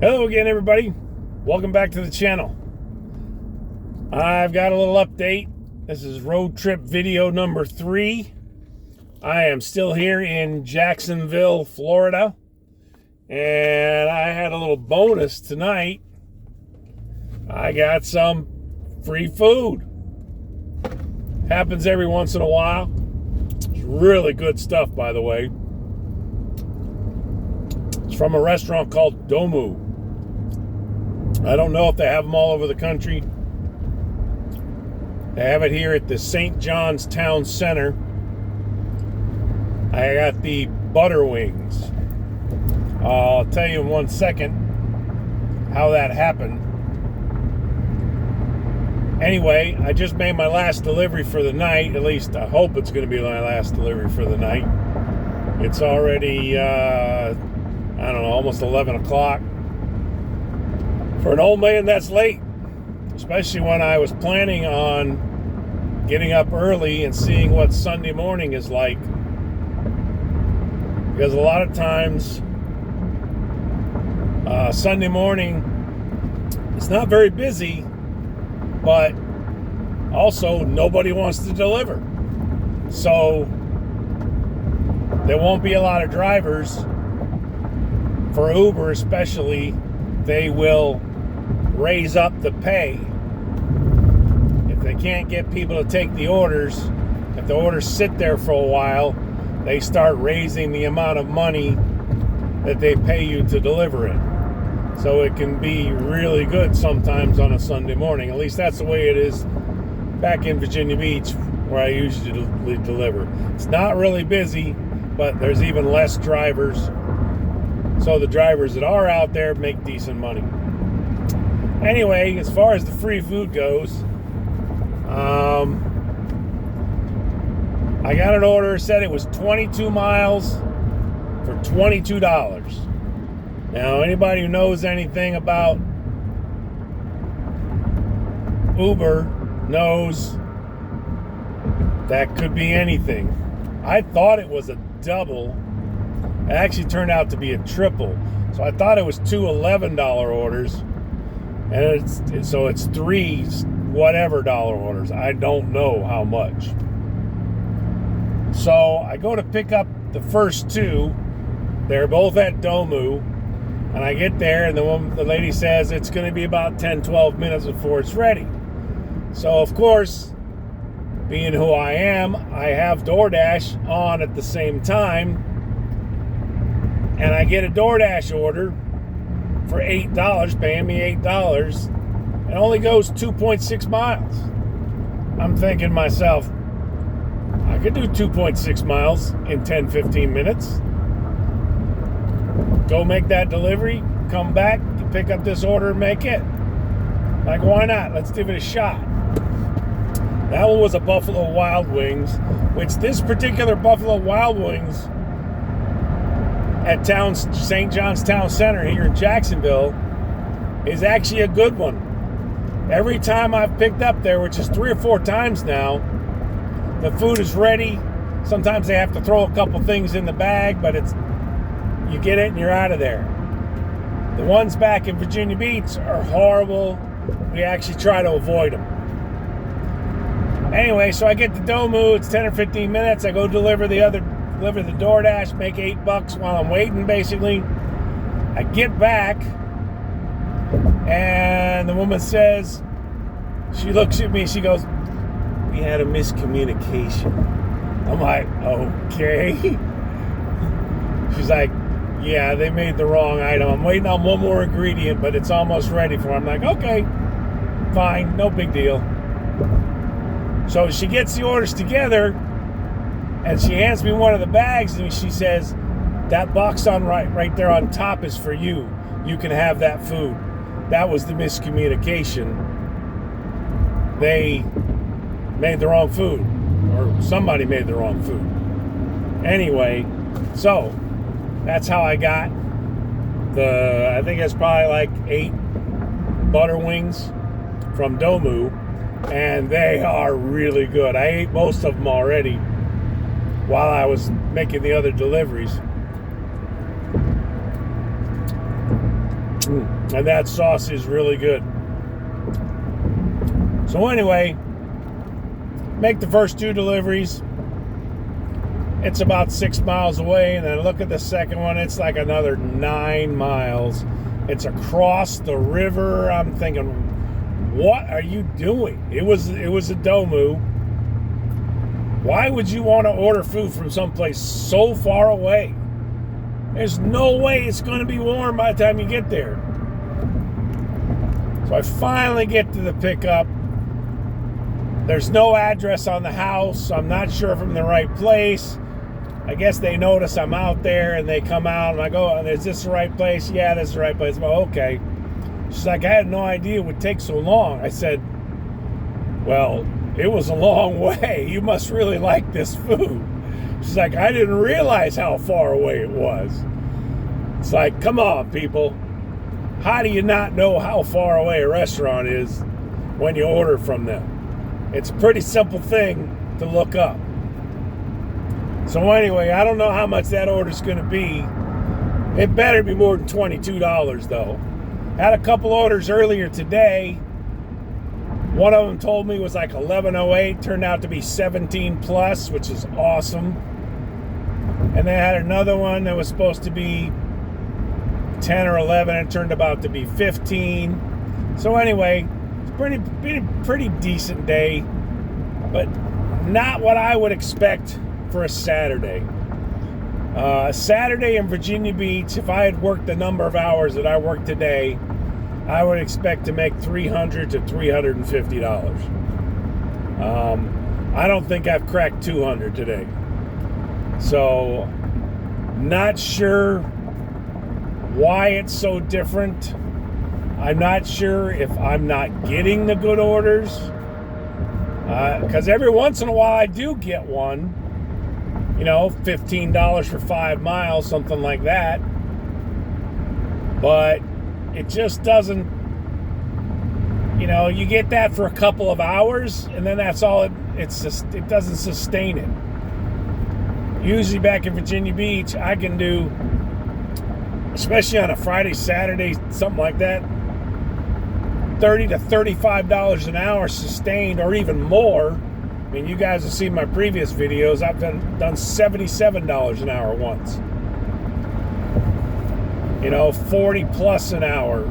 Hello again, everybody. Welcome back to the channel. I've got a little update. This is road trip video number 3. I am still here in Jacksonville, Florida. And I had a little bonus tonight. I got some free food. Happens every once in a while. It's really good stuff, by the way. It's from a restaurant called Domu. I don't know if they have them all over the country. They have it here at the St. John's Town Center. I got the butter wings. I'll tell you in 1 second how that happened. Anyway, I just made my last delivery for the night. At least I hope it's going to be my last delivery for the night. It's already, I don't know, almost 11 o'clock. For an old man, that's late, especially when I was planning on getting up early and seeing what Sunday morning is like. Because a lot of times, Sunday morning, it's not very busy, but also nobody wants to deliver. So there won't be a lot of drivers. For Uber especially, they will raise up the pay. If they can't get people to take the orders, if the orders sit there for a while, they start raising the amount of money that they pay you to deliver it. So it can be really good sometimes on a Sunday morning. At least that's the way it is back in Virginia Beach, where I usually deliver. It's not really busy, but there's even less drivers. So the drivers that are out there make decent money. Anyway, as far as the free food goes, I got an order, said it was 22 miles for $22. Now, anybody who knows anything about Uber knows that could be anything. I thought it was a double. It actually turned out to be a triple. So I thought it was two $11 orders. And it's three whatever dollar orders. I don't know how much. So I go to pick up the first two. They're both at Domu. And I get there and the lady says it's going to be about 10-12 minutes before it's ready. So of course, being who I am, I have DoorDash on at the same time. And I get a DoorDash order for $8, paying me $8. It only goes 2.6 miles. I'm thinking to myself, I could do 2.6 miles in 10-15 minutes. Go make that delivery, come back, pick up this order and make it. Like, why not? Let's give it a shot. That one was a Buffalo Wild Wings, which this particular Buffalo Wild Wings at St. John's Town Center here in Jacksonville is actually a good one. Every time I've picked up there, which is 3 or 4 times now, the food is ready. Sometimes they have to throw a couple things in the bag, but you get it and you're out of there. The ones back in Virginia Beach are horrible. We actually try to avoid them. Anyway, so I get to Domu. It's 10 or 15 minutes. I go deliver the DoorDash, make $8 while I'm waiting, basically. I get back, and the woman says, she looks at me, she goes, "We had a miscommunication." I'm like, okay. She's like, "Yeah, they made the wrong item. I'm waiting on one more ingredient, but it's almost ready for it." I'm like, okay, fine, no big deal. So she gets the orders together, and she hands me one of the bags, and she says, "That box on right there on top is for you. You can have that food." That was the miscommunication. They made the wrong food, or somebody made the wrong food. Anyway, so that's how I got I think it's probably like 8 butter wings from Domu, and they are really good. I ate most of them already while I was making the other deliveries. And that sauce is really good. So anyway, make the first 2 deliveries. It's about 6 miles away, and then look at the second one. It's like another 9 miles. It's across the river. I'm thinking, what are you doing? It was a Domu. Why would you want to order food from someplace so far away? There's no way it's going to be warm by the time you get there. So I finally get to the pickup. There's no address on the house. I'm not sure if I'm in the right place. I guess they notice I'm out there, and they come out, and I go, is this the right place? Yeah, this is the right place. Well, okay. She's like, I had no idea it would take so long. I said, well, it was a long way. You must really like this food. She's like, I didn't realize how far away it was. It's like, come on, people. How do you not know how far away a restaurant is when you order from them? It's a pretty simple thing to look up. So anyway, I don't know how much that order's going to be. It better be more than $22, though. Had a couple orders earlier today. One of them told me was like $11.08. Turned out to be 17 plus, which is awesome. And they had another one that was supposed to be 10 or 11. And it turned out to be 15. So anyway, it's pretty decent day. But not what I would expect for a Saturday. Saturday in Virginia Beach, if I had worked the number of hours that I worked today, I would expect to make $300 to $350. I don't think I've cracked 200 today. So, not sure why it's so different. I'm not sure if I'm not getting the good orders. Because every once in a while I do get one. You know, $15 for 5 miles, something like that. But it just doesn't, you know, you get that for a couple of hours, and then that's all it doesn't sustain it. Usually back in Virginia Beach, I can do, especially on a Friday, Saturday, something like that, $30 to $35 an hour sustained, or even more. I mean, you guys have seen my previous videos. I've done $77 an hour once. You know, 40 plus an hour.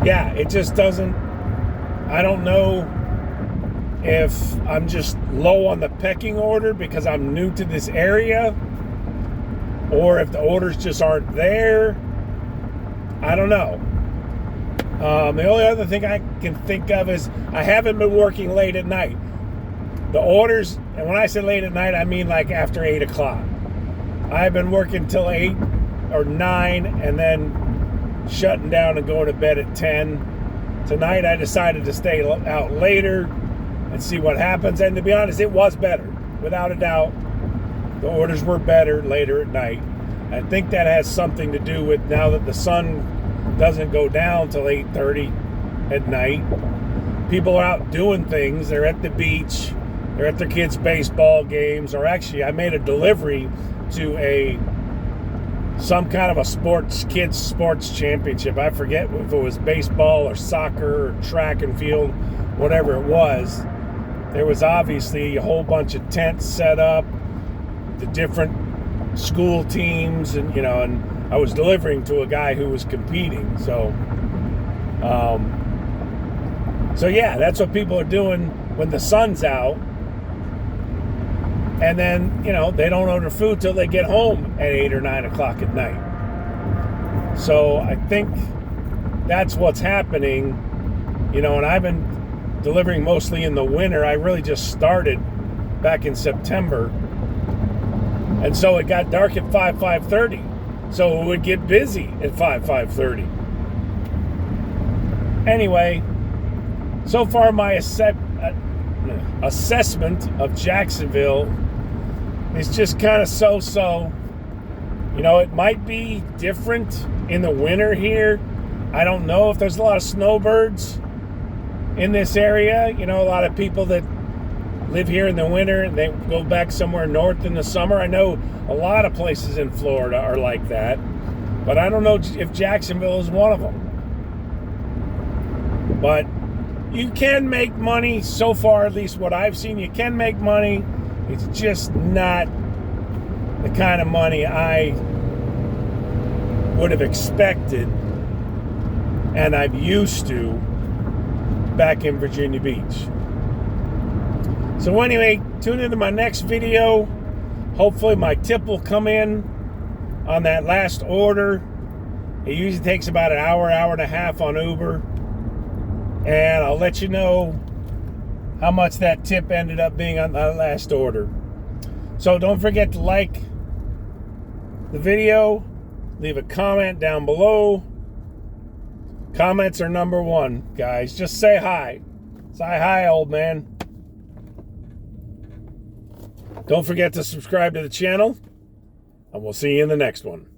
Yeah, it just doesn't, I don't know if I'm just low on the pecking order because I'm new to this area, or if the orders just aren't there. I don't know. The only other thing I can think of is I haven't been working late at night. The orders, and when I say late at night, I mean like after 8 o'clock. I've been working till 8 or 9 and then shutting down and going to bed at 10. Tonight I decided to stay out later and see what happens. And to be honest, it was better. Without a doubt, the orders were better later at night. I think that has something to do with now that the sun doesn't go down till 8:30 at night. People are out doing things. They're at the beach. They're at their kids' baseball games. Or actually, I made a delivery to some kind of a kids sports championship. I forget if it was baseball or soccer or track and field, whatever it was. There was obviously a whole bunch of tents set up, the different school teams, and I was delivering to a guy who was competing. So yeah, that's what people are doing when the sun's out. And then, they don't order food till they get home at 8 or 9 o'clock at night. So I think that's what's happening, and I've been delivering mostly in the winter. I really just started back in September. And so it got dark at 5:30. So it would get busy at 5:30. Anyway, so far my assessment of Jacksonville is just kind of so-so. It might be different in the winter here. I don't know if there's a lot of snowbirds in this area. A lot of people that live here in the winter and they go back somewhere north in the summer. I know a lot of places in Florida are like that. But I don't know if Jacksonville is one of them. But you can make money so far, at least what I've seen. You can make money. It's just not the kind of money I would have expected and I'm used to back in Virginia Beach. So anyway, tune into my next video. Hopefully my tip will come in on that last order. It usually takes about an hour, hour and a half on Uber. And I'll let you know how much that tip ended up being on the last order. So don't forget to like the video. Leave a comment down below. Comments are number one, guys. Just say hi. Say hi, old man. Don't forget to subscribe to the channel, and we'll see you in the next one.